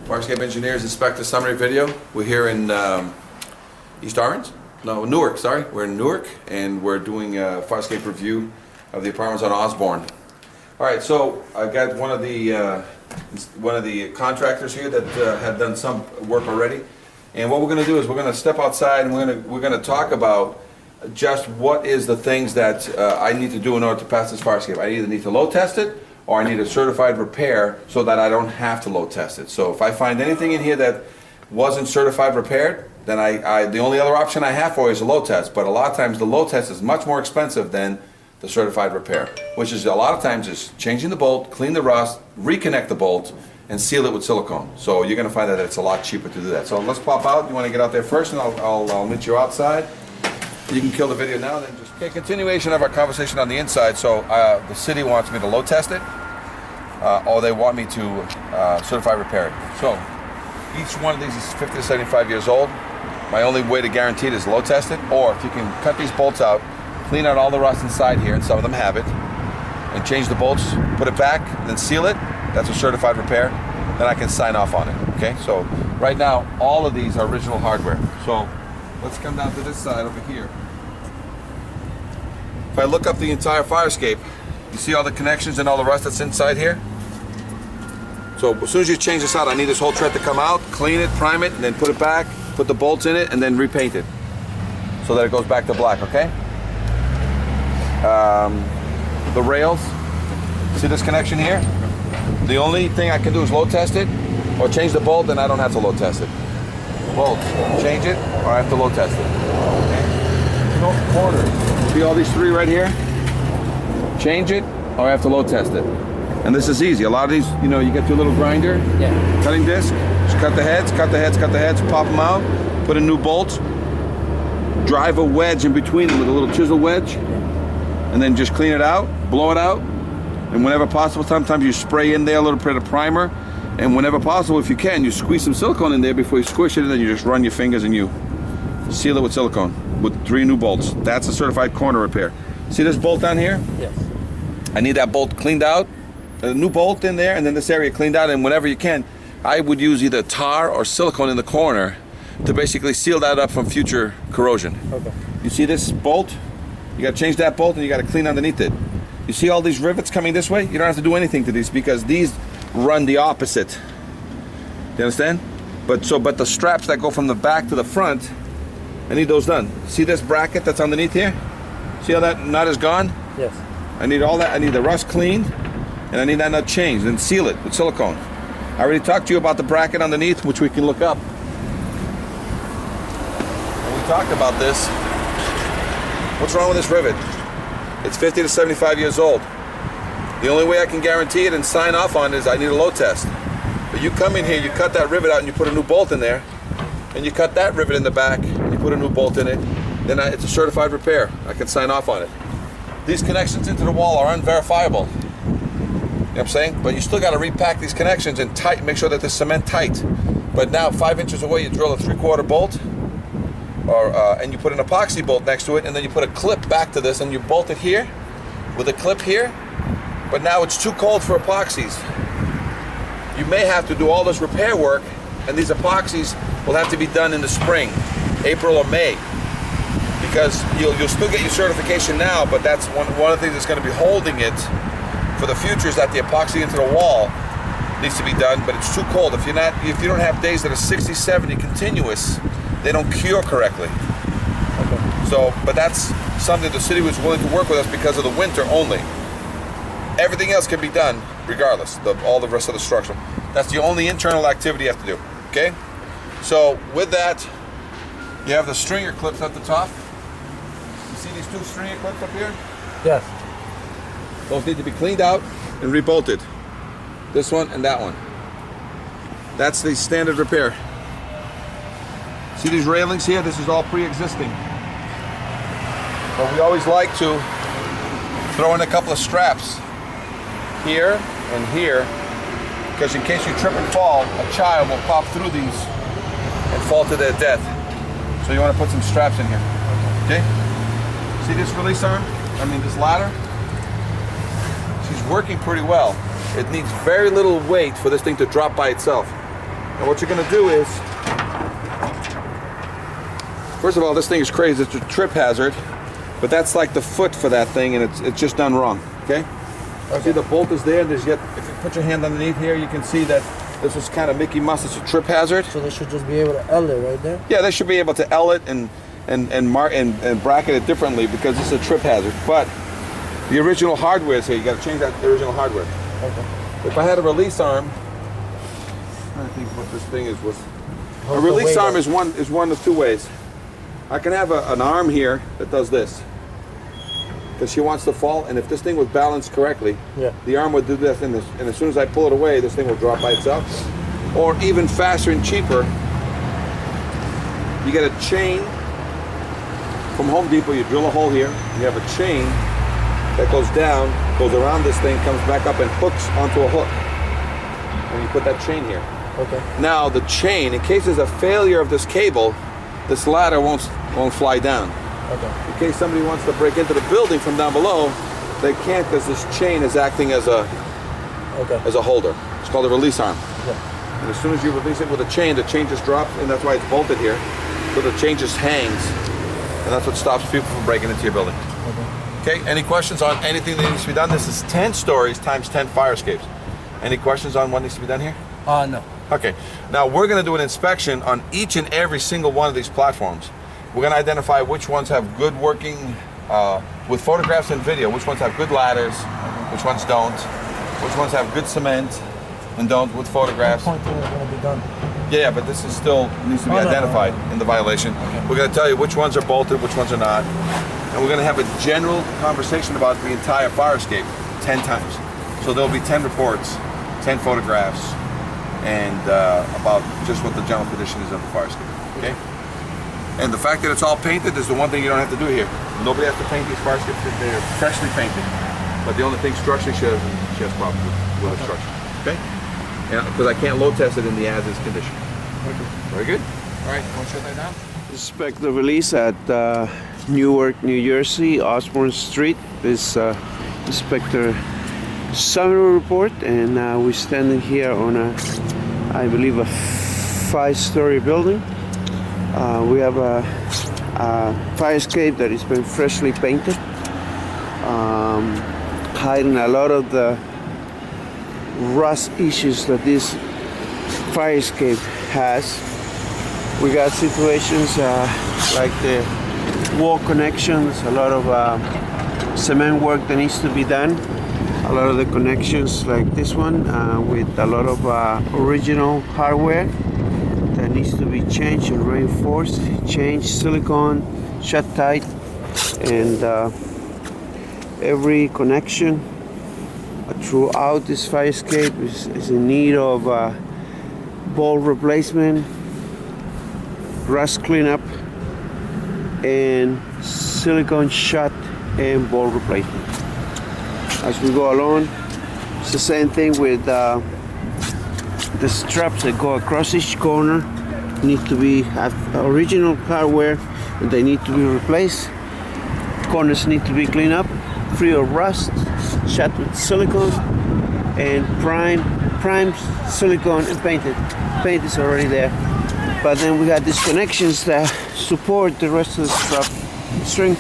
Farscape Engineers Inspector Summary Video. We're here in East Orange? No, Newark, sorry. We're in Newark and we're doing a Farscape review of the apartments on Osborne. Alright, so I've got one of the contractors here that have done some work already. And what we're going to do is we're going to step outside and we're going to talk about just what is the things that I need to do in order to pass this Farscape. I either need to load test it or I need a certified repair so that I don't have to load test it. So if I find anything in here that wasn't certified repaired, then the only other option I have for is a load test. But a lot of times the load test is much more expensive than the certified repair, which is a lot of times just changing the bolt, clean the rust, reconnect the bolt, and seal it with silicone. So you're going to find that it's a lot cheaper to do that. So let's pop out. You want to get out there first, and I'll meet you outside. You can kill the video now, and then just... Okay, continuation of our conversation on the inside. So the city wants me to load test it, or they want me to certify repair it. So each one of these is 50 to 75 years old. My only way to guarantee it is load test it, or if you can cut these bolts out, clean out all the rust inside here, and some of them have it, and change the bolts, put it back, then seal it. That's a certified repair. Then I can sign off on it. Okay, so right now all of these are original hardware. So let's come down to this side over here. If I look up the entire fire escape, you see all the connections and all the rust that's inside here? So as soon as you change this out, I need this whole tread to come out, clean it, prime it, and then put it back, put the bolts in it, and then repaint it so that it goes back to black, okay? The rails, see this connection here? The only thing I can do is load test it or change the bolt, and I don't have to load test it. Bolts, change it, or I have to load test it. Okay? No corners. See all these three right here? Change it, or I have to load test it. And this is easy. A lot of these, you know, you get your little grinder, cutting disc, just cut the heads, pop them out, put in new bolts, drive a wedge in between them with a little chisel wedge, and then just clean it out, blow it out, and whenever possible, sometimes you spray in there a little bit of primer, and whenever possible, if you can, you squeeze some silicone in there before you squish it, and then you just run your fingers and you seal it with silicone with 3 new bolts. That's a certified corner repair. See this bolt down here? Yes. I need that bolt cleaned out, a new bolt in there, and then this area cleaned out, and whenever you can, I would use either tar or silicone in the corner to basically seal that up from future corrosion. Okay. You see this bolt? You gotta change that bolt and you gotta clean underneath it. You see all these rivets coming this way? You don't have to do anything to these because these run the opposite. Do you understand? But the straps that go from the back to the front, I need those done. See this bracket that's underneath here? See how that nut is gone? Yes. I need all that. I need the rust cleaned, and I need that nut changed, and seal it with silicone. I already talked to you about the bracket underneath, which we can look up. And we talked about this. What's wrong with this rivet? It's 50 to 75 years old. The only way I can guarantee it and sign off on it is I need a load test. But you come in here, you cut that rivet out, and you put a new bolt in there, and you cut that rivet in the back, and you put a new bolt in it, then it's a certified repair. I can sign off on it. These connections into the wall are unverifiable. You know what I'm saying? But you still got to repack these connections and make sure that the cement tight. But now 5 inches away, you drill a 3/4 bolt, and you put an epoxy bolt next to it, and then you put a clip back to this, and you bolt it here with a clip here. But now it's too cold for epoxies. You may have to do all this repair work, and these epoxies will have to be done in the spring, April or May, because you'll still get your certification now, but that's one of the things that's going to be holding it for the future is that the epoxy into the wall needs to be done, but it's too cold. If you don't have days that are 60, 70 continuous, they don't cure correctly. Okay. So, but that's something the city was willing to work with us because of the winter only. Everything else can be done regardless of all the rest of the structure. That's the only internal activity you have to do, okay? So with that, you have the stringer clips at the top. You see these 2 stringer clips up here? Yes. Those need to be cleaned out and rebolted. This one and that one. That's the standard repair. See these railings here? This is all pre-existing. But we always like to throw in a couple of straps here and here. because in case you trip and fall, a child will pop through these and fall to their death. So you want to put some straps in here. Okay? See this release arm? I mean this ladder? She's working pretty well. It needs very little weight for this thing to drop by itself. And what you're going to do is, first of all, this thing is crazy. It's a trip hazard, but that's like the foot for that thing, and it's just done wrong. Okay? See the bolt is there. There's yet. If you put your hand underneath here, you can see that this is kind of Mickey Mouse. It's a trip hazard. So they should just be able to L it right there. Yeah, they should be able to L it and bracket it differently because this is a trip hazard. But the original hardware is here. You got to change that original hardware. Okay. If I had a release arm, I think what this thing is was a release arm is one of two ways. I can have an arm here that does this because she wants to fall, and if this thing was balanced correctly, yeah, the arm would do this, and as soon as I pull it away, this thing will drop by itself. Or even faster and cheaper, you get a chain from Home Depot. You drill a hole here, and you have a chain that goes down, goes around this thing, comes back up and hooks onto a hook. And you put that chain here. Okay. Now the chain, in case there's a failure of this cable, this ladder won't fly down. Okay. In case somebody wants to break into the building from down below, they can't because this chain is acting as a holder. It's called a release arm. Yeah. And as soon as you release it with a chain, the chain just drops, and that's why it's bolted here. So the chain just hangs, and that's what stops people from breaking into your building. Okay, any questions on anything that needs to be done? This is 10 stories times 10 fire escapes. Any questions on what needs to be done here? No. Okay, now we're going to do an inspection on each and every single one of these platforms. We're going to identify which ones have good working, with photographs and video, which ones have good ladders, which ones don't, which ones have good cement and don't with photographs. What point is going to be done? Yeah, but this is still needs to be identified in the violation. Okay. We're going to tell you which ones are bolted, which ones are not. And we're going to have a general conversation about the entire fire escape 10 times. So there'll be 10 reports, 10 photographs, and about just what the general condition is of the fire escape. Okay? And the fact that it's all painted is the one thing you don't have to do here. Nobody has to paint these fire escapes. They're freshly painted. But the only thing structurally she has problems with the structure. Okay? Because I can't load test it in the as-is condition. Okay. Very good. All right, want to shut that down? Inspect the release at Newark, New Jersey, Osborne Street. This Inspector summary report, and we're standing here on I believe a 5-story building. We have a fire escape that has been freshly painted, hiding a lot of the rust issues that this fire escape has. We got situations like the wall connections, a lot of cement work that needs to be done, a lot of the connections like this one with a lot of original hardware that needs to be changed and reinforced, changed silicone, shut tight, and every connection throughout this fire escape is in need of bolt replacement, rust cleanup, and silicone shut and bolt replacement. As we go along, it's the same thing with the straps that go across each corner. Need to be have original hardware, and they need to be replaced. Corners need to be cleaned up, free of rust, shut with silicone, and primed silicone and painted. Paint is already there, but then we got these connections that support the rest of the strap string,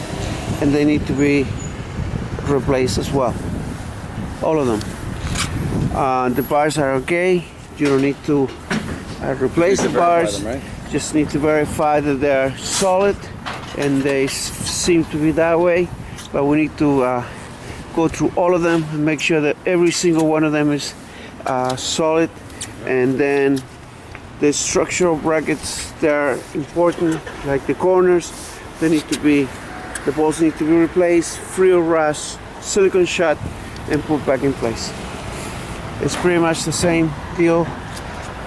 and they need to be replaced as well. All of them. The bars are okay. You don't need to replace the bars. Them, right? Just need to verify that they're solid, and they seem to be that way. But we need to go through all of them and make sure that every single one of them is solid. And then the structural brackets, they're important, like the corners. They need to be, the bolts need to be replaced, free of rust, silicone shut, and put back in place. It's pretty much the same deal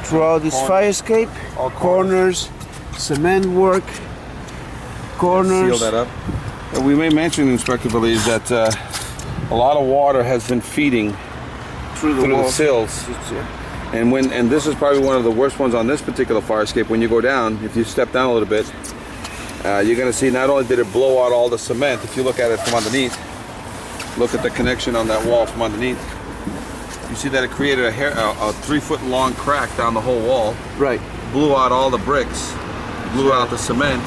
throughout this fire escape. All corners, cement work, corners. Seal that up. We may mention, Inspector believes that a lot of water has been feeding through the sills. And this is probably one of the worst ones on this particular fire escape. When you go down, if you step down a little bit, you're going to see not only did it blow out all the cement, if you look at it from underneath, look at the connection on that wall from underneath. You see that it created a 3-foot long crack down the whole wall. Right. Blew out all the bricks, blew out the cement.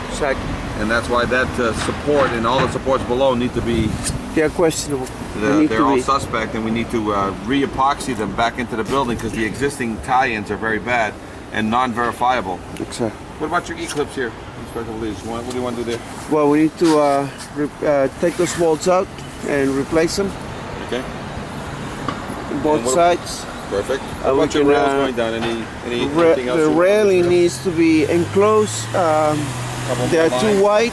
Exactly. And that's why that support and all the supports below need to be, They're questionable. they're all suspect, and we need to re-epoxy them back into the building because the existing tie-ins are very bad and non-verifiable. Exactly. What about your E-clips here, Inspector Police? What do you want to do there? Well, we need to take those bolts out and replace them. Okay. On both sides. Perfect. What about your rails going down? Anything else? The railing needs to be enclosed. They are too wide.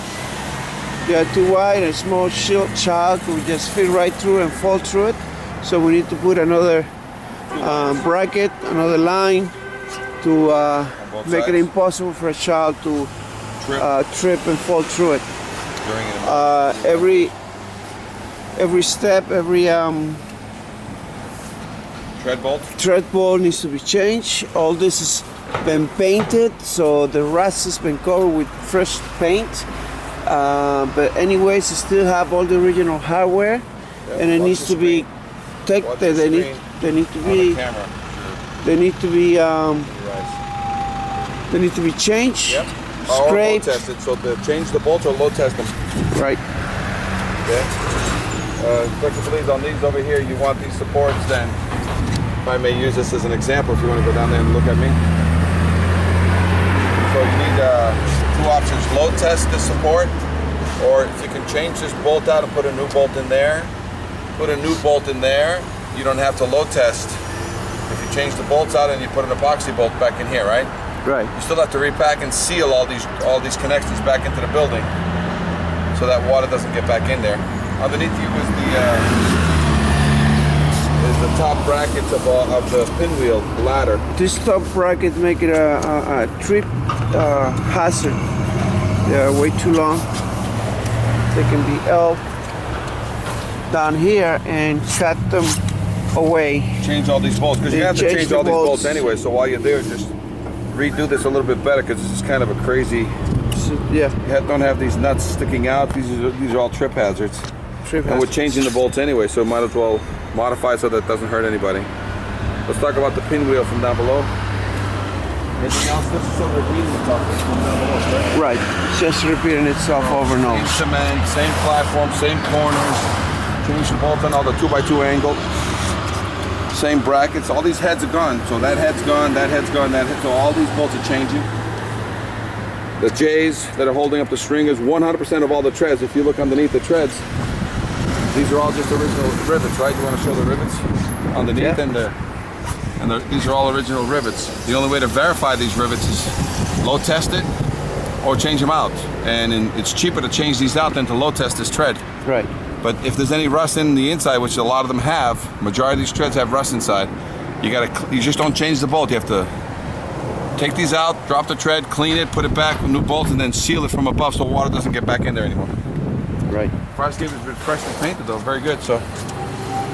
They are too wide. A small child could just fit right through and fall through it. So we need to put another bracket, another line to make it impossible for a child to trip and fall through it. Every step, every tread bolt needs to be changed. All this has been painted, so the rust has been covered with fresh paint. But anyways, it still have all the original hardware, and it needs to be protected. They need to be changed, yep. scraped. Load tested. So to change the bolts or load test them. Right. Okay. Inspector Police, on these over here, you want these supports then. If I may use this as an example, if you want to go down there and look at me. So you need 2 options: load test the support, or if you can change this bolt out and put a new bolt in there. Put a new bolt in there. You don't have to load test. If you change the bolts out and you put an epoxy bolt back in here, right? Right. You still have to repack and seal all these connections back into the building, so that water doesn't get back in there. Underneath you is the top brackets of the pinwheel ladder. This top bracket make it a trip hazard. They are way too long. They can be held down here and cut them away. Change all these bolts, because you have to change all these bolts anyway. So while you're there, just redo this a little bit better, because this is kind of a crazy. So, yeah. You don't have these nuts sticking out. These are all trip hazards. And we're changing the bolts anyway, so might as well modify so that it doesn't hurt anybody. Let's talk about the pinwheel from down below. Anything else? This is sort of repeating itself from down below, right? Right. It's just repeating itself over and over. Same cement, same platform, same corners. Change the bolts on all the 2x2 angle. Same brackets. All these heads are gone. So that head's gone, that head's gone, that head. So all these bolts are changing. The J's that are holding up the stringers, 100% of all the treads. If you look underneath the treads, these are all just original rivets, right? You want to show the rivets underneath, yeah. These are all original rivets. The only way to verify these rivets is load test it or change them out. And it's cheaper to change these out than to load test this tread. Right. But if there's any rust in the inside, which a lot of them have, majority of these treads have rust inside, you just don't change the bolt. You have to take these out, drop the tread, clean it, put it back with new bolts, and then seal it from above so water doesn't get back in there anymore. Right. Fire escape has been freshly painted though, very good. So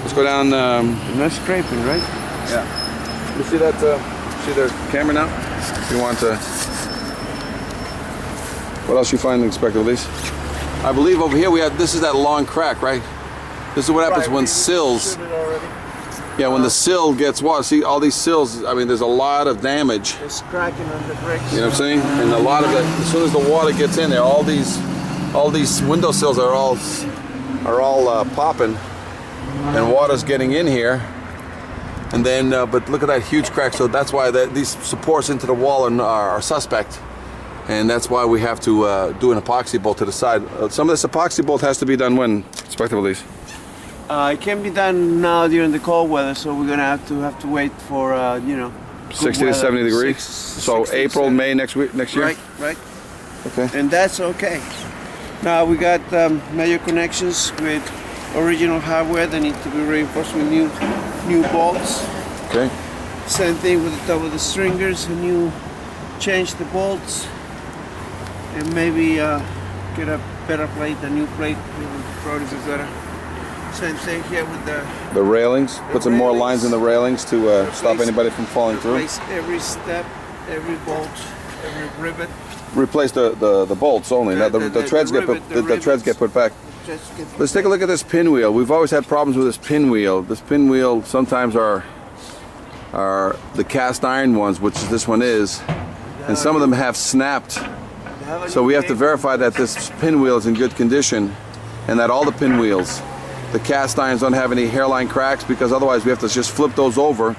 let's go down. No scraping, right? Yeah. You see that? See the camera now? If you want to. What else you find, Inspector Elise? I believe over here we have. This is that long crack, right? This is what happens when sills. Yeah, when the sill gets water. See all these sills. I mean, there's a lot of damage. It's cracking on the bricks. You know what I'm saying? And a lot of it. As soon as the water gets in there, all these windowsills are all popping, and water's getting in here. And then, but look at that huge crack. So that's why these supports into the wall are suspect, and that's why we have to do an epoxy bolt to the side. Some of this epoxy bolt has to be done when, Inspector Police? It can be done now during the cold weather, so we're gonna have to wait for 60 to 70 degrees. So April, May next year. Right. Okay. And that's okay. Now we got major connections with original hardware that need to be reinforced with new bolts. Okay. Same thing with the top of the stringers. Change the bolts, and maybe get a better plate, a new plate. Probably be better. Same thing here with The railings. Put some more lines in the railings to stop anybody from falling through. replace every step, every bolt, every rivet. Replace the bolts only. Now the treads get put, the treads get put back. Just get Let's take a look at this pinwheel. We've always had problems with this pinwheel. This pinwheel sometimes are the cast iron ones, which this one is, and some of them have snapped. So we have to verify that this pinwheel is in good condition, and that all the pinwheels, the cast irons, don't have any hairline cracks, because otherwise we have to just flip those over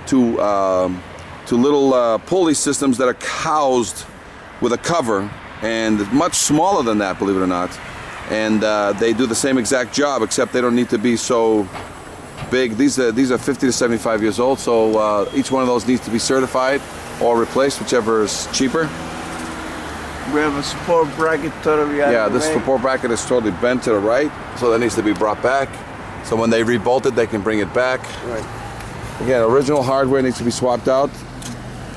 to little pulley systems that are housed with a cover, and much smaller than that, believe it or not. And they do the same exact job, except they don't need to be so big. These are 50 to 75 years old, so each one of those needs to be certified or replaced, whichever is cheaper. We have a support bracket totally out Yeah, of the this way. support bracket is totally bent to the right, so that needs to be brought back. So when they rebolt it, they can bring it back. Right. Again, original hardware needs to be swapped out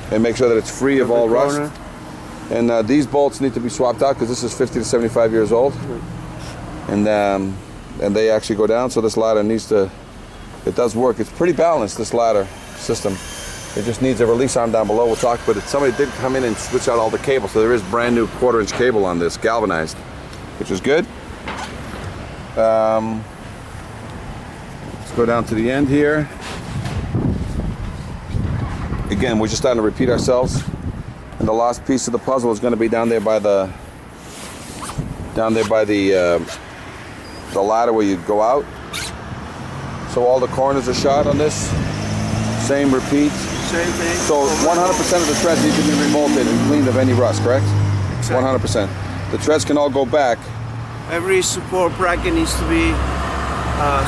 and make sure that it's free of all rust. Corner. And these bolts need to be swapped out because this is 50 to 75 years old. And they actually go down, so this ladder needs to, it does work. It's pretty balanced, this ladder system. It just needs a release arm down below. We'll talk, but somebody did come in and switch out all the cables, so there is brand new 1/4-inch cable on this, galvanized, which is good. Let's go down to the end here. Again, we're just starting to repeat ourselves. And the last piece of the puzzle is going to be down there by the ladder where you go out. So all the corners are shot on this. Same repeat. Same thing. So 100% of the treads need to be rebolted and cleaned of any rust, correct? Exactly. 100%. The treads can all go back. Every support bracket needs to be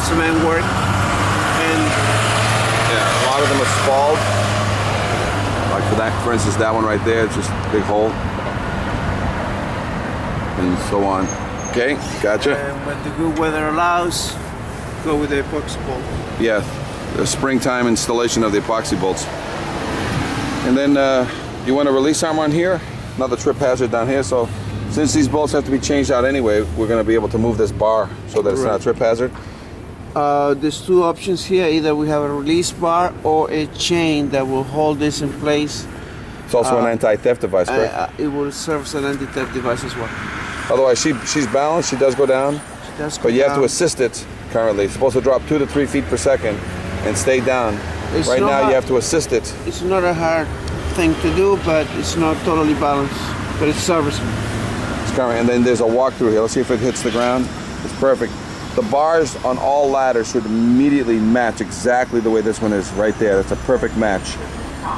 cement work, and Yeah, a lot of them are spalled. Like for that, for instance, that one right there, it's just a big hole. And so on. Okay, gotcha. when the good weather allows, go with the epoxy bolt. Yeah, the springtime installation of the epoxy bolts. And then you want a release arm on here, another trip hazard down here. So since these bolts have to be changed out anyway, we're going to be able to move this bar so that it's not a trip hazard. There's two options here. Either we have a release bar or a chain that will hold this in place. It's also an anti-theft device, correct? It will serve as an anti-theft device as well. Otherwise, she's balanced, she does go down, Just but you have to down. assist it currently. It's supposed to drop 2 to 3 feet per second and stay down. It's Right not now, you hard. have to assist it. It's not a hard thing to do, but it's not totally balanced. But it's serviceable. It's coming, and then there's a walkthrough here. Let's see if it hits the ground. It's perfect. The bars on all ladders should immediately match exactly the way this one is right there. That's a perfect match.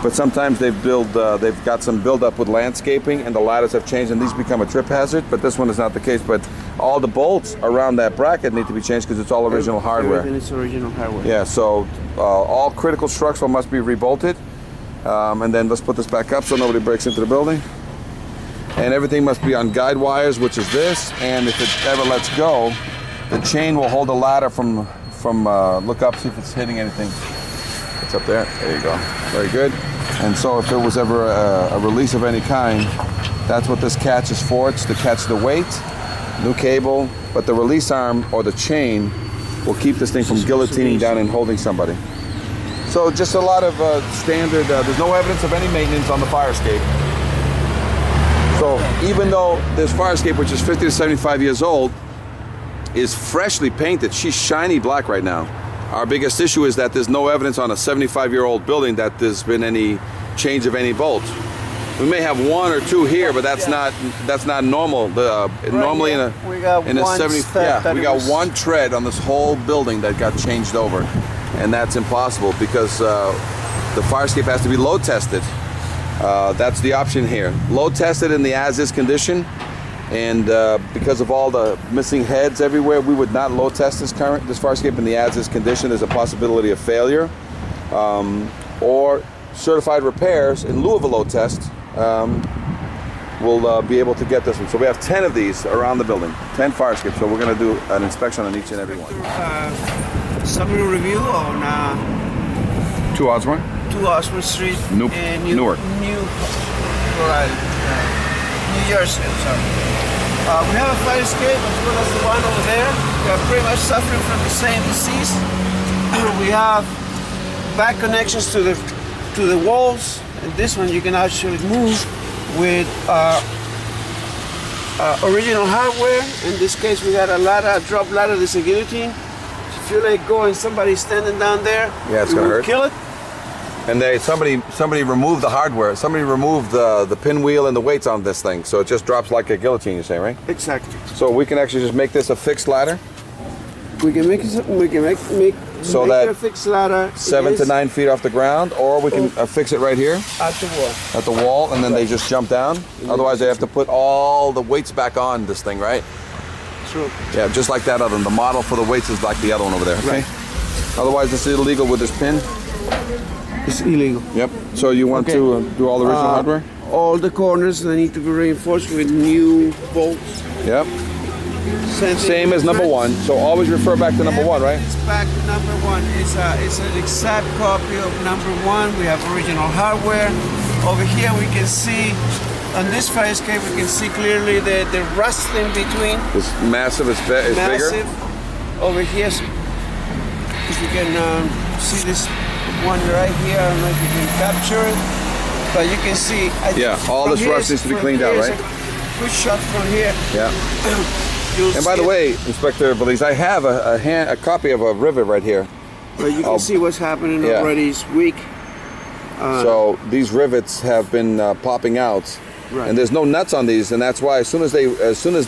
But sometimes they've got some buildup with landscaping, and the ladders have changed, and these become a trip hazard. But this one is not the case. But all the bolts around that bracket need to be changed because it's all original hardware. Everything is original hardware. Yeah. So all critical structural must be rebolted, and then let's put this back up so nobody breaks into the building. And everything must be on guide wires, which is this. And if it ever lets go, the chain will hold the ladder from look up, see if it's hitting anything. It's up there. There you go. Very good. And so if there was ever a release of any kind, that's what this catch is for. It's to catch the weight, new cable, but the release arm or the chain will keep this thing from guillotining down and holding somebody. So just a lot of standard, there's no evidence of any maintenance on the fire escape. So even though this fire escape, which is 50 to 75 years old, is freshly painted, she's shiny black right now. Our biggest issue is that there's no evidence on a 75-year-old building that there's been any change of any bolts. We may have 1 or 2 here, but that's not normal. Normally in a we got in a one 70 step that we got was- 1 tread on this whole building that got changed over, and that's impossible because the fire escape has to be load tested. That's the option here. Load tested in the as-is condition. And because of all the missing heads everywhere, we would not load test this fire escape in the as-is condition. There's a possibility of failure, or certified repairs in lieu of a load test. We'll be able to get this one. So we have 10 of these around the building, 10 fire escapes. So we're going to do an inspection on each and every one. Summary review on 2 Osborne. 2 Osborne Street Newark. in New Jersey. Sorry. We have a fire escape as well as the one over there. We are pretty much suffering from the same disease. We have back connections to the walls, and this one you can actually move with original hardware. In this case, we got a ladder, a drop ladder. This is a guillotine. If you let go and somebody's standing down there, Yeah, it's you gonna will hurt. kill it. And somebody removed the hardware. Somebody removed the pinwheel and the weights on this thing, so it just drops like a guillotine. You say, right? Exactly. So we can actually just make this a fixed ladder, We can make it. We can make So make that it a fixed ladder. 7 to 9 feet off the ground, or we can fix it right here at the wall. at the wall, and then they just jump down. Otherwise, they have to put all the weights back on this thing, right? True. Yeah, just like that other one. The model for the weights is like the other one over there. Okay. Right. Otherwise, it's illegal with this pin. It's illegal. Yep. So you want Okay. to do all the original hardware? All the corners they need to be reinforced with new bolts. Yep. Same as number one. So always refer back to number one, right? It's back to number one. It's an exact copy of number one. We have original hardware. Over here we can see, on this fire escape, we can see clearly the rust in between. It's massive. It's bigger. Massive. Over here, if you can see this one right here, I don't know if you can capture it, but you can see. Yeah, all from this here rust needs to be from cleaned here out, is right? a good shot from here. Yeah. You'll And by see the it. way, Inspector Valise, I have a copy of a rivet right here. But you can see what's happening yeah. already. It's weak. So these rivets have been popping out, Right. and there's no nuts on these, and that's why as soon as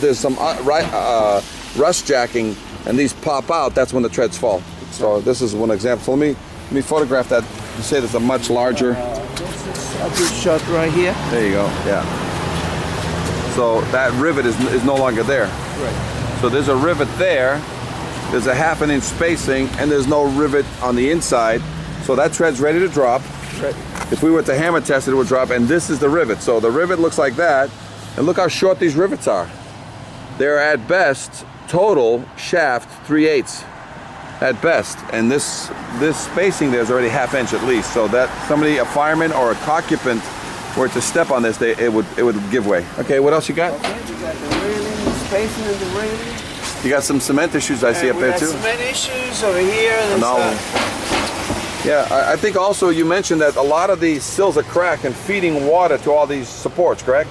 there's some rust jacking and these pop out, that's when the treads fall. So this is one example. So let me photograph that. You say there's a much larger. This is a good shot right here. There you go. Yeah. So that rivet is no longer there. Right. So there's a rivet there. There's a 1/2 inch spacing, and there's no rivet on the inside. So that tread's ready to drop. Right. If we were to hammer test it, it would drop, and this is the rivet. So the rivet looks like that, and look how short these rivets are. They're at best total shaft 3/8 at best, and this spacing there is already 1/2 inch at least. So that somebody, a fireman or a occupant, were to step on this, it would give way. Okay, what else you got? Okay, we got the railing, spacing of the railing. You got some cement issues I see up We there got too. cement issues over here. There's, No. Yeah, I think also you mentioned that a lot of these sills are cracked and feeding water to all these supports, correct?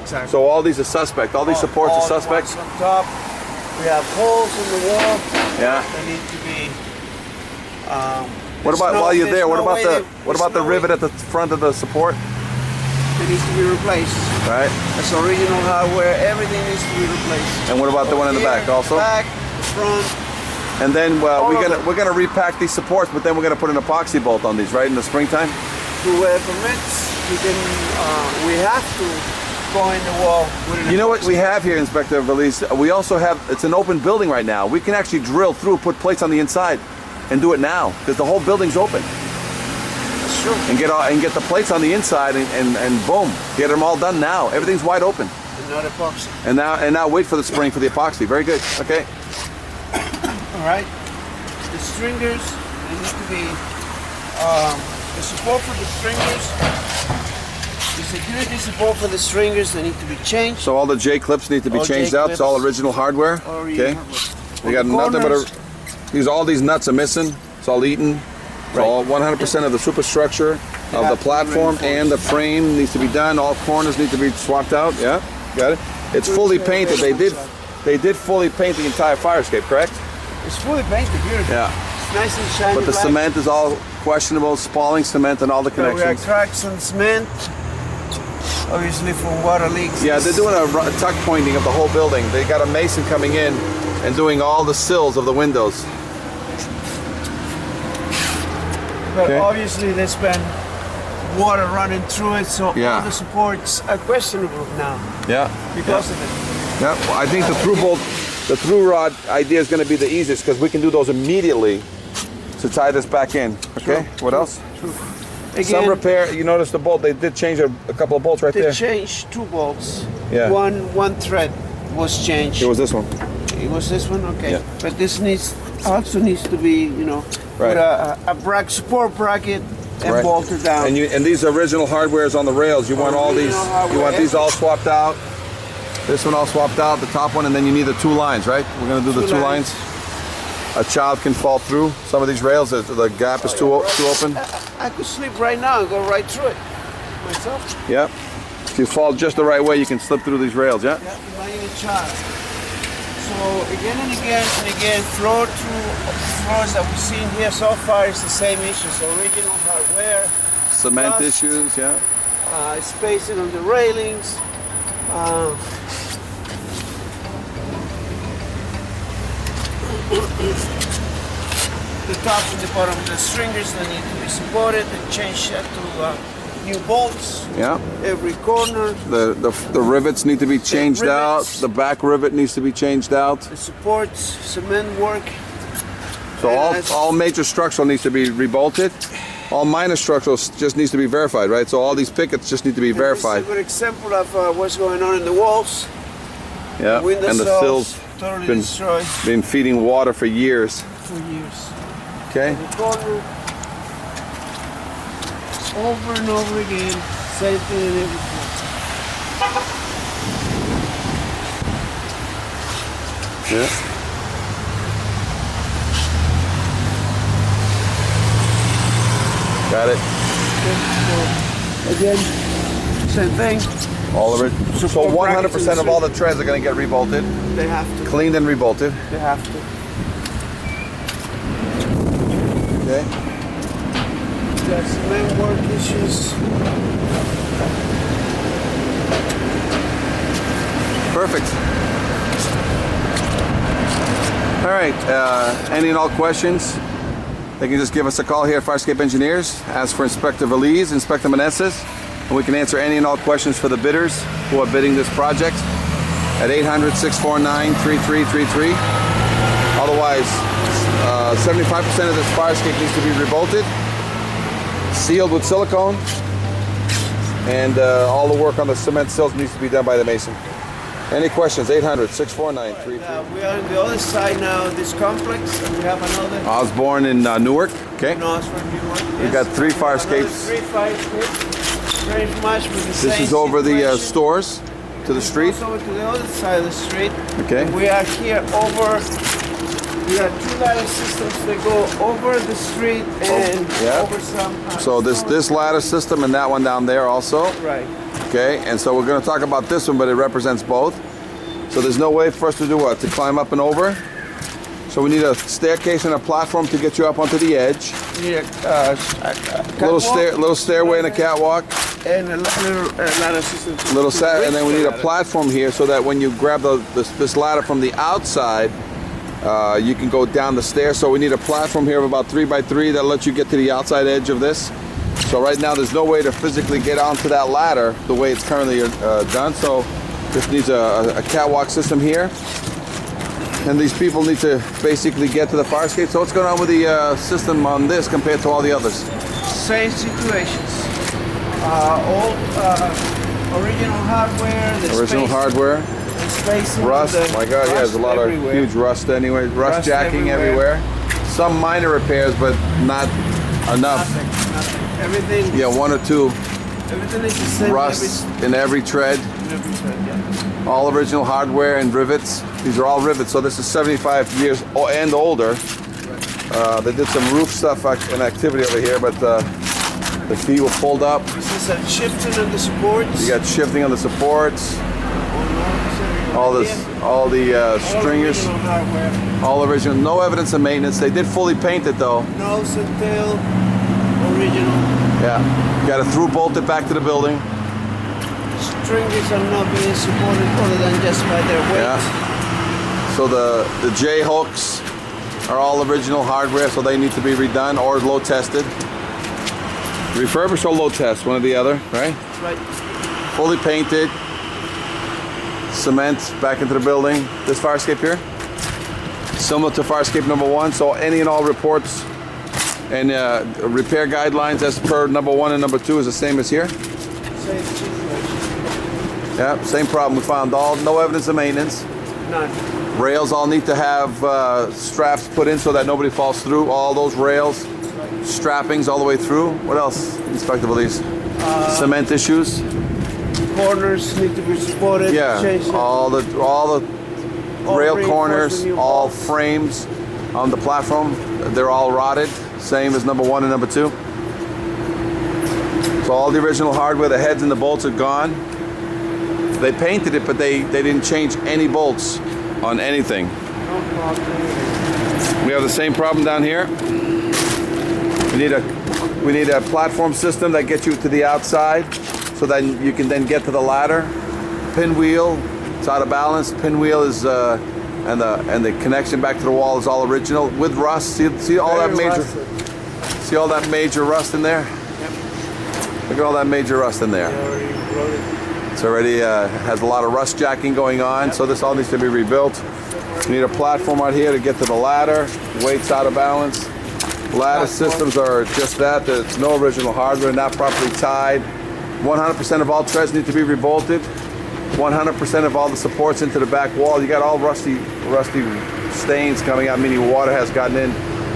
exactly. So all these are suspect. All these supports All are the suspect. ones on top. We have holes in the wall. Yeah. They need to be. What about there's while you're there's there? What no about way the they- what there's about the no rivet way- at the front of the support? It needs to be replaced. Right. That's original hardware. Everything needs to be replaced. And what about the one in the back Here, also? Back, front. And then All of we're gonna repack these supports, but then we're gonna put an epoxy bolt on these, right, in the springtime. To where it permits, we can. We have to go in the wall with an You know what epoxy. we have here, Inspector Valise? We also have, it's an open building right now. We can actually drill through, put plates on the inside, and do it now because the whole building's open. That's true. And get the plates on the inside and boom, get them all done now. Everything's wide open. And not epoxy. And now wait for the spring for the epoxy. Very good. Okay. All right. The stringers, they need to be. The support for the stringers. The security support for the stringers, they need to be changed. So all the J clips need to be All changed J out. It's all clips. original hardware. Okay. We got The nothing but corners, all these nuts are missing. It's all eaten. It's Right. all 100% of the superstructure of the have to be platform reinforced. and the frame needs to be done. All corners need to be swapped out. Yeah, got it. It's fully painted. They did fully paint the entire fire escape, correct? It's fully painted, beautiful. Yeah. It's nice and shiny. But the black. cement is all questionable, spalling cement and all the So we have connections. cracks on cement. Obviously from water leaks. Yeah, they're doing a tuck pointing of the whole building. They got a mason coming in and doing all the sills of the windows. But Okay. obviously there's been water running through it, so Yeah. all the supports are questionable now Yeah. because of it. Yeah, well, I think the through rod idea is going to be the easiest because we can do those immediately to tie this back in. Okay. What else? Some Again, repair. You notice the bolt. They did change a couple of bolts right they there. changed two bolts. Yeah. One thread was changed. It was this one. It was this one, okay. Yeah. But this also needs to be, Right. with a support bracket and Right. bolted down. And these original hardwares on the rails. You want all these. Original hardware. You want these all swapped out. This one all swapped out, the top one, and then you need the two lines, right? We're gonna do the two lines. A child can fall through some of these rails. The gap is too open. I could slip right now and go right through it myself. Yep. If you fall just the right way, you can slip through these rails, yeah? Yeah, imagine a child. So again and again, floors that we've seen here so far is the same issues. Original hardware, Cement rust, issues, yeah. spacing on the railings. The tops and the bottom of the stringers that need to be supported and changed to new bolts. Yeah. Every corner. The rivets need to be changed out. The back rivet needs to be changed out. The supports, cement work. So all major structural needs to be rebolted. All minor structural just needs to be verified, right? So all these pickets just need to be verified. This is a good example of what's going on in the walls. Yeah, Window and the sills totally been destroyed been feeding water for years. for years. Okay. The corner, over and over again, same thing in every corner. Yeah. Got it. So, again, same thing. All of it. So Support 100% of all the treads are going to get rebolted, They have to. cleaned and rebolted. They have to. Okay. Got cement work issues. Perfect. All right. Any and all questions? They can just give us a call here at Farscape Engineers. Ask for Inspector Veliz, Inspector Meneses, and we can answer any and all questions for the bidders who are bidding this project at 800-649-3333. Otherwise, 75% of this fire escape needs to be rebolted, sealed with silicone, and all the work on the cement sills needs to be done by the mason. Any questions? 800-649-3333. We are on the other side now of this complex, and we have another. Osborne in Newark. Okay. Osborne, Newark. We've got three fire escapes. Three fire escapes. Very much with the This same is over the situation. stores to the street. It's over to the other side of the street. Okay. We are here over. We have two ladder systems that go over the street and yeah. over some. So this ladder system and that one down there also. Right. Okay, and so we're going to talk about this one, but it represents both. So there's no way for us to do what? To climb up and over. So we need a staircase and a platform to get you up onto the edge. We need Little stairway and a catwalk. and a little ladder system. And then we need a platform here so that when you grab this ladder from the outside, you can go down the stairs. So we need a platform here of about 3 by 3 that lets you get to the outside edge of this. So right now there's no way to physically get onto that ladder the way it's currently done. So this needs a catwalk system here. And these people need to basically get to the fire escape. So what's going on with the system on this compared to all the others? Same situations. All original hardware. The Original hardware. spacing, Rust. My God, yeah, there's a lot everywhere. of huge rust anyway. Rust jacking everywhere. Some minor repairs, but not enough. Nothing. Everything. Yeah, 1 or 2 Everything is the same. rust in every tread. Every tread, yeah. All original hardware and rivets. These are all rivets, so this is 75 years and older. They did some roof stuff and activity over here, but the feet were pulled up. This is a shifting of the supports. You got shifting on the supports. All the stringers. Original hardware. All original. No evidence of maintenance. They did fully paint it though. Nose and tail. Original. Yeah. Got it through bolted back to the building. Stringers are not being supported other than just by their weight. Yeah. So the J hooks are all original hardware, so they need to be redone or load tested. Refurbished or load test, one or the other, right? Right. Fully painted. Cement back into the building. This fire escape here, similar to fire escape number 1. So any and all reports and repair guidelines as per number 1 and number 2 is the same as here. Same situation. Yeah, same problem. We found no evidence of maintenance. None. Rails all need to have straps put in so that nobody falls through. All those rails, strappings all the way through. What else, Inspector Veliz? Cement issues. corners need to be supported. Yeah, changed. all the All rail reinforced corners, with new all bolts. frames on the platform, they're all rotted, same as number 1 and number 2. So all the original hardware, the heads and the bolts are gone. They painted it, but they didn't change any bolts on anything. We have the same problem down here. We need a platform system that gets you to the outside, so that you can then get to the ladder. Pinwheel, it's out of balance. Pinwheel is and the connection back to the wall is all original with rust. See all that Very major. rusted. See all that major rust in there? Yep. Look at all that major rust in there. They already wrote it. It's already has a lot of rust jacking going on, so this all needs to be rebuilt. You need a platform out here to get to the ladder. Weight's out of balance. Ladder systems are just that. There's no original hardware, not properly tied. 100% of all treads need to be rebolted. 100% of all the supports into the back wall. You got all rusty stains coming out, meaning water has gotten in.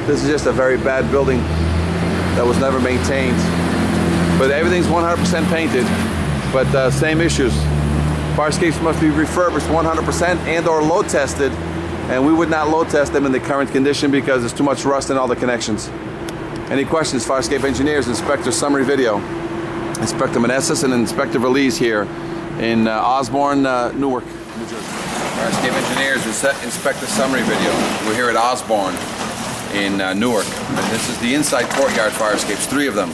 This is just a very bad building that was never maintained. But everything's 100% painted, but same issues. Fire escapes must be refurbished 100% and or load tested, and we would not load test them in the current condition because there's too much rust in all the connections. Any questions, fire escape engineers? Inspector summary video. Inspector Manessis and Inspector Valise here in Osborne, Newark, New Jersey. Fire escape engineers, inspector summary video. We're here at Osborne in Newark. And this is the inside courtyard fire escapes, 3 of them.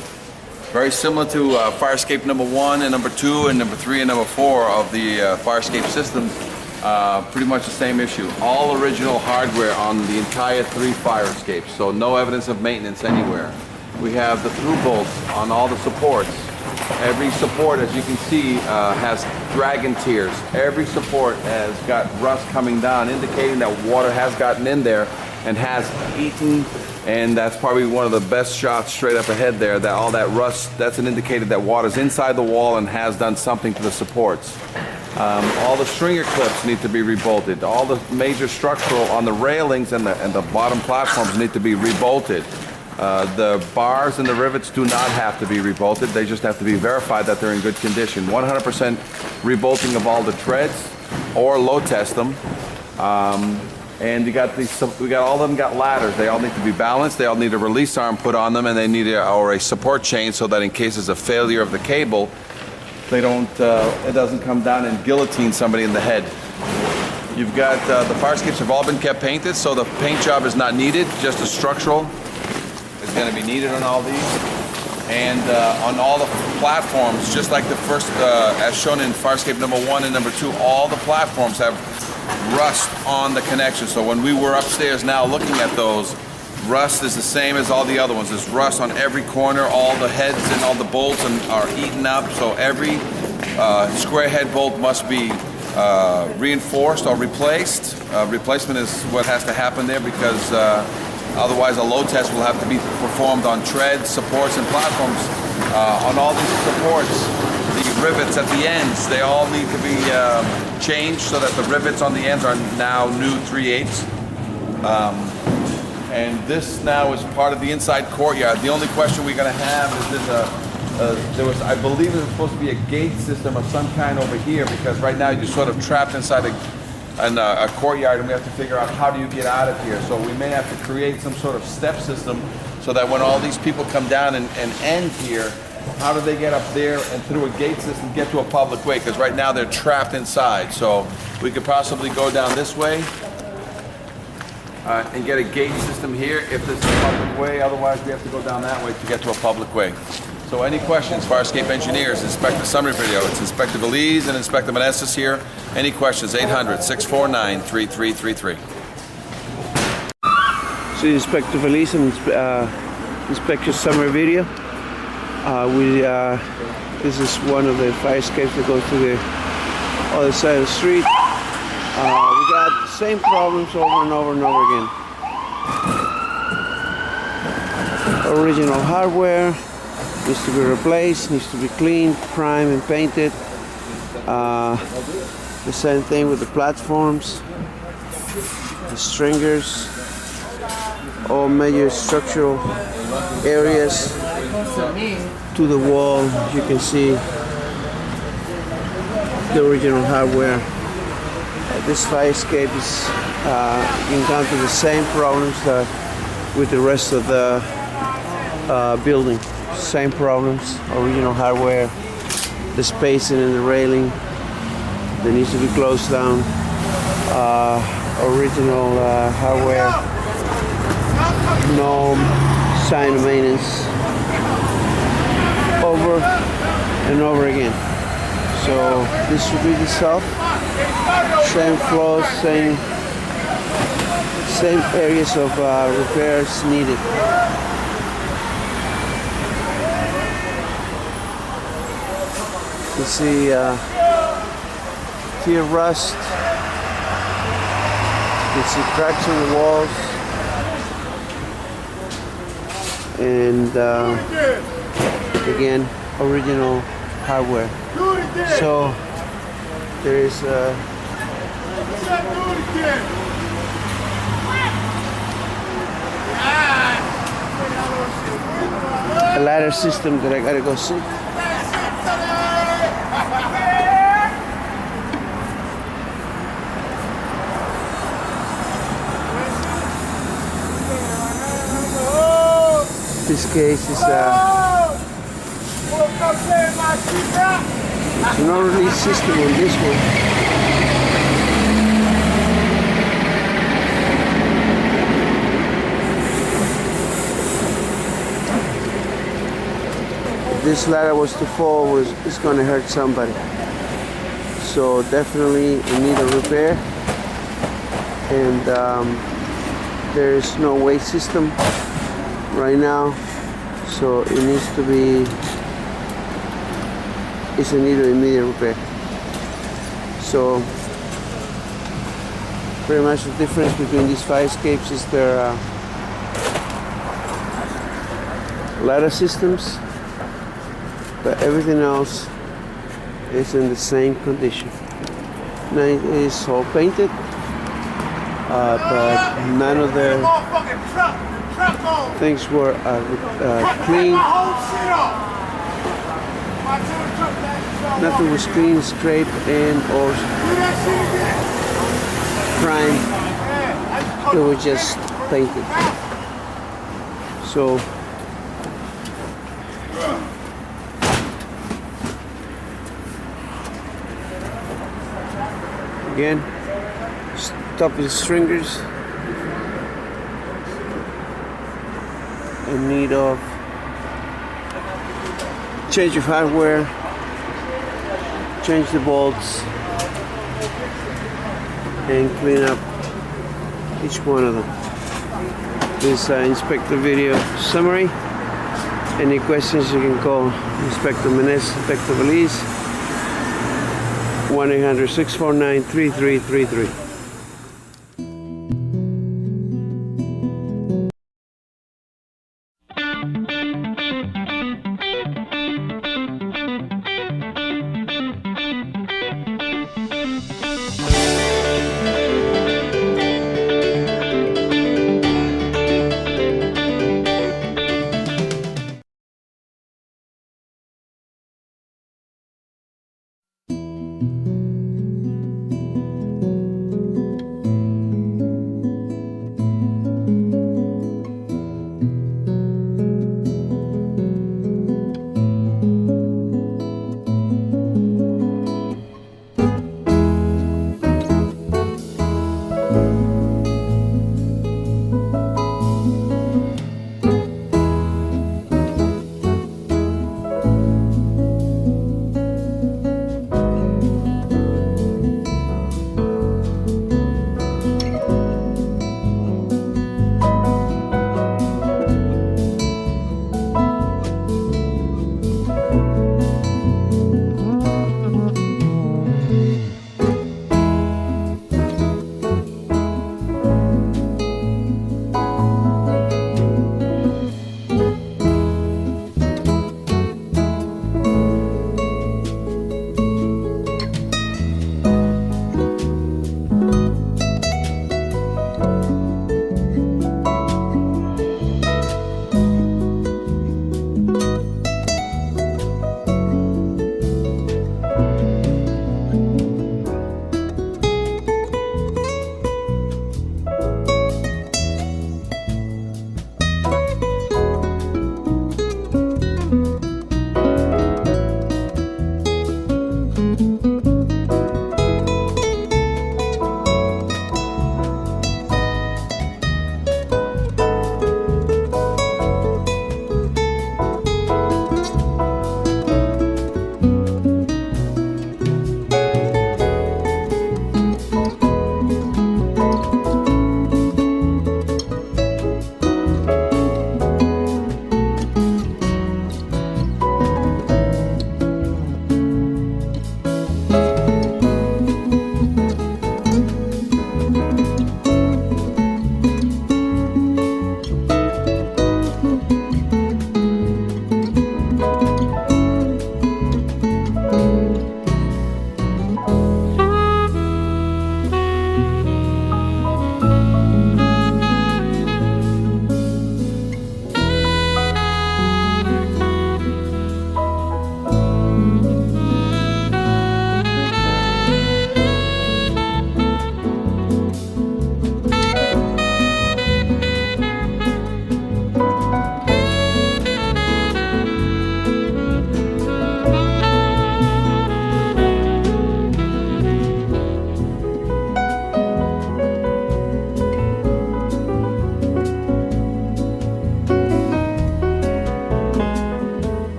Very similar to fire escape number 1 and number 2 and number 3 and number 4 of the fire escape systems. Pretty much the same issue. All original hardware on the entire 3 fire escapes, so no evidence of maintenance anywhere. We have the through bolts on all the supports. Every support, as you can see, has dragon tears. Every support has got rust coming down, indicating that water has gotten in there and has eaten. And that's probably one of the best shots straight up ahead there, that all that rust, that's an indicator that water's inside the wall and has done something to the supports. All the stringer clips need to be rebolted. All the major structural on the railings and the bottom platforms need to be rebolted. The bars and the rivets do not have to be rebolted. They just have to be verified that they're in good condition. 100% rebolting of all the treads or load test them. And we got all of them got ladders. They all need to be balanced. They all need a release arm put on them, and they need a support chain so that in case there's a failure of the cable, they don't it doesn't come down and guillotine somebody in the head. You've got the fire escapes have all been kept painted, so the paint job is not needed. Just a structural is going to be needed on all these, and on all the platforms, just like the first, as shown in fire escape number 1 and number 2, all the platforms have rust on the connection. So when we were upstairs now looking at those, rust is the same as all the other ones. There's rust on every corner. All the heads and all the bolts are eaten up. So every square head bolt must be reinforced or replaced. Replacement is what has to happen there, because otherwise a load test will have to be performed on treads, supports, and platforms. On all these supports, the rivets at the ends, they all need to be changed so that the rivets on the ends are now new 3/8. And this now is part of the inside courtyard. The only question we're going to have is I believe there's supposed to be a gate system of some kind over here, because right now you're sort of trapped inside a courtyard, and we have to figure out how do you get out of here. So we may have to create some sort of step system so that when all these people come down and end here, how do they get up there and through a gate system get to a public way? Because right now they're trapped inside. So we could possibly go down this way and get a gate system here if this is a public way. Otherwise, we have to go down that way to get to a public way. So any questions, fire escape engineers? Inspector summary video. It's Inspector Valise and Inspector Manessis here. Any questions? 800-649-3333. So Inspector Valise and Inspector summary video. This is one of the fire escapes that goes to the other side of the street. We got the same problems over and over and over again. Original hardware needs to be replaced, needs to be cleaned, primed, and painted. The same thing with the platforms, the stringers, all major structural areas to the wall. You can see the original hardware. This fire escape is encounter the same problems with the rest of the building. Same problems, original hardware, the spacing and the railing that needs to be closed down. Original hardware, no sign of maintenance, over and over again. So this should be itself. Same floors, same areas of repairs needed. You see here rust. You see cracks in the walls, and again, original hardware. So there is a ladder system that I gotta go see. This case is it's no release system on this one. If this ladder was to fall, it's going to hurt somebody. So definitely in need of repair. And there is no weight system right now, so it needs to be, it's in need of immediate repair. So pretty much the difference between these fire escapes is their ladder systems, but everything else is in the same condition. Now it is all painted, but none of the things were clean. Nothing was clean, scraped, and or primed. It was just painted. So again, stop the stringers. In need of change of hardware, change the bolts, and clean up each one of them. This inspector video summary. Any questions you can call Inspector Menes, Inspector Belize, 1-800-649-3333.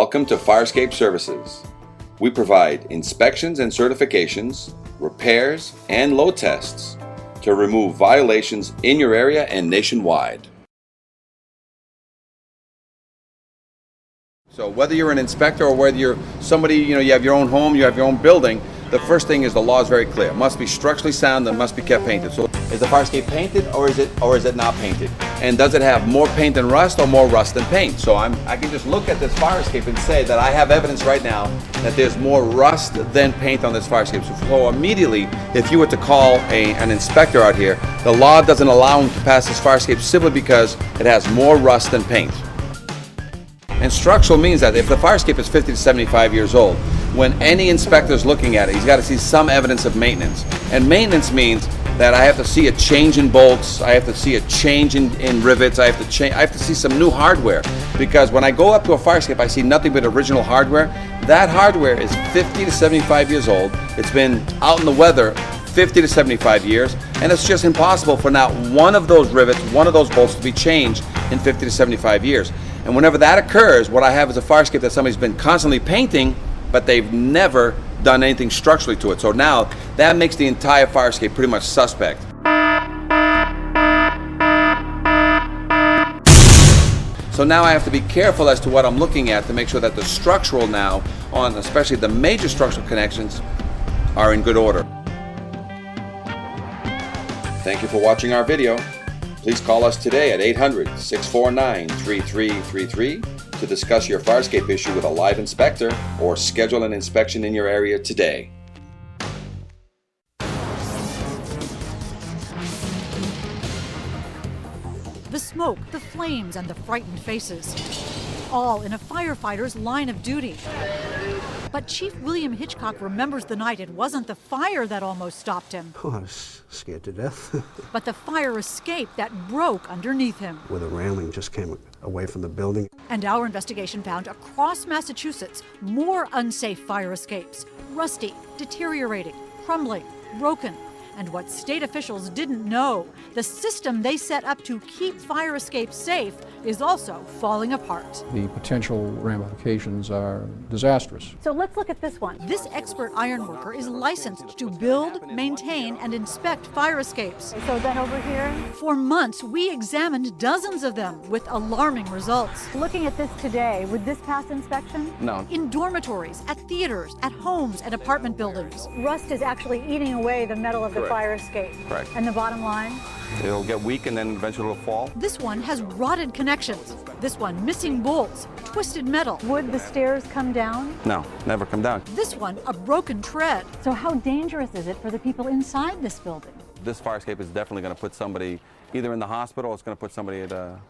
Welcome to Firescape Services. We provide inspections and certifications, repairs, and load tests to remove violations in your area and nationwide. So whether you're an inspector or whether you're somebody, you have your own home, you have your own building, the first thing is the law is very clear. It must be structurally sound and must be kept painted. So is the fire escape painted or is it not painted? And does it have more paint than rust or more rust than paint? So I can just look at this fire escape and say that I have evidence right now that there's more rust than paint on this fire escape. So immediately, if you were to call an inspector out here, the law doesn't allow him to pass this fire escape simply because it has more rust than paint. And structural means that if the fire escape is 50 to 75 years old, when any inspector is looking at it, he's got to see some evidence of maintenance. And maintenance means that I have to see a change in bolts, I have to see a change in rivets, I have to see some new hardware. Because when I go up to a fire escape, I see nothing but original hardware. That hardware is 50 to 75 years old. It's been out in the weather 50 to 75 years, and it's just impossible for not one of those rivets, one of those bolts to be changed in 50 to 75 years. And whenever that occurs, what I have is a fire escape that somebody's been constantly painting, but they've never done anything structurally to it. So now that makes the entire fire escape pretty much suspect. So now I have to be careful as to what I'm looking at to make sure that the structural now, on especially the major structural connections, are in good order. Thank you for watching our video. Please call us today at 800-649-3333 to discuss your fire escape issue with a live inspector or schedule an inspection in your area today. The smoke, the flames, and the frightened faces, all in a firefighter's line of duty. But Chief William Hitchcock remembers the night it wasn't the fire that almost stopped him, Oh, I was scared to death. but the fire escape that broke underneath him. Where the railing just came away from the building. And our investigation found across Massachusetts more unsafe fire escapes, rusty, deteriorating, crumbling, broken. And what state officials didn't know, the system they set up to keep fire escapes safe is also falling apart. The potential ramifications are disastrous. So let's look at this one. This expert ironworker is licensed to build, maintain, and inspect fire escapes. So then over here, For months, we examined dozens of them with alarming results. looking at this today, would this pass inspection? No. In dormitories, at theaters, at homes, and apartment buildings. Rust is actually eating away the metal of the Correct. fire escape. Correct. And the bottom line? It'll get weak and then eventually it'll fall. This one has rotted connections. This one missing bolts, twisted metal. Would the stairs come down? No, never come down. This one a broken tread. So how dangerous is it for the people inside this building? This fire escape is definitely going to put somebody either in the hospital or it's going to put somebody in a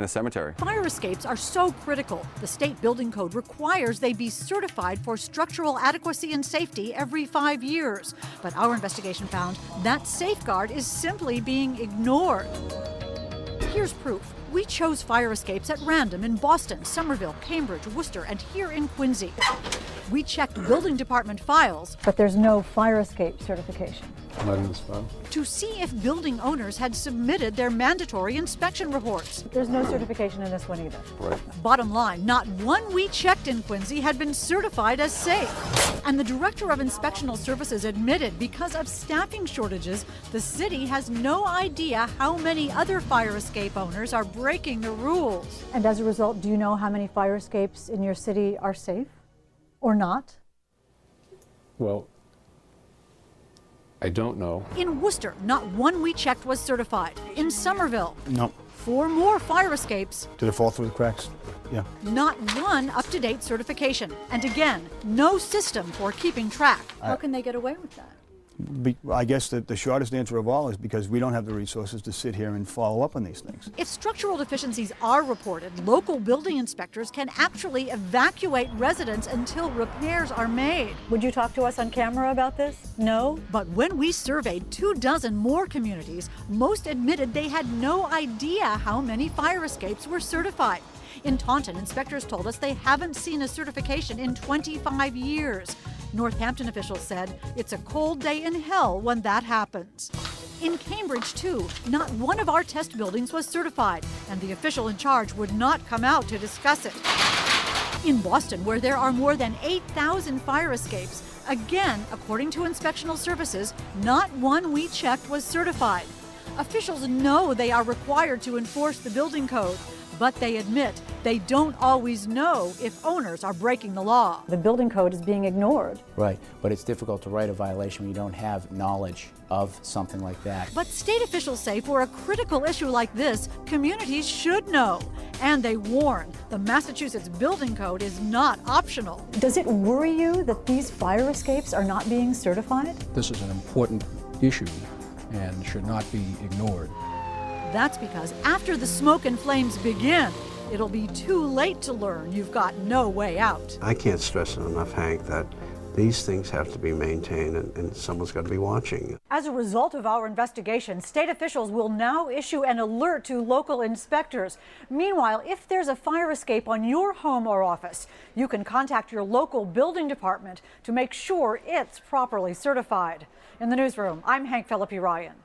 cemetery. Fire escapes are so critical. The state building code requires they be certified for structural adequacy and safety every 5 years. But our investigation found that safeguard is simply being ignored. Here's proof. We chose fire escapes at random in Boston, Somerville, Cambridge, Worcester, and here in Quincy. We checked building department files But there's no fire escape certification. Not in this file. to see if building owners had submitted their mandatory inspection reports. There's no certification in this one either. Bottom line, not one we checked in Quincy had been certified as safe. And the director of inspectional services admitted because of staffing shortages, the city has no idea how many other fire escape owners are breaking the rules. And as a result, do you know how many fire escapes in your city are safe or not? Well, I don't know. In Worcester, not one we checked was certified. In Somerville, No. 4 more fire escapes, Did it fall through the cracks? Yeah. not one up-to-date certification. And again, no system for keeping track. How can they get away with that? I guess that the shortest answer of all is because we don't have the resources to sit here and follow up on these things. If structural deficiencies are reported, local building inspectors can actually evacuate residents until repairs are made. Would you talk to us on camera about this? No? But when we surveyed 24 more communities, most admitted they had no idea how many fire escapes were certified. In Taunton, inspectors told us they haven't seen a certification in 25 years. Northampton officials said it's a cold day in hell when that happens. In Cambridge, too, not one of our test buildings was certified, and the official in charge would not come out to discuss it. In Boston, where there are more than 8,000 fire escapes, again, according to inspectional services, not one we checked was certified. Officials know they are required to enforce the building code, but they admit they don't always know if owners are breaking the law. The building code is being ignored. Right, but it's difficult to write a violation when you don't have knowledge of something like that. But state officials say for a critical issue like this, communities should know. And they warn the Massachusetts building code is not optional. Does it worry you that these fire escapes are not being certified? This is an important issue and should not be ignored. That's because after the smoke and flames begin, it'll be too late to learn you've got no way out. I can't stress it enough, Hank, that these things have to be maintained and someone's got to be watching. As a result of our investigation, state officials will now issue an alert to local inspectors. Meanwhile, if there's a fire escape on your home or office, you can contact your local building department to make sure it's properly certified. In the newsroom, I'm Hank Philippi Ryan.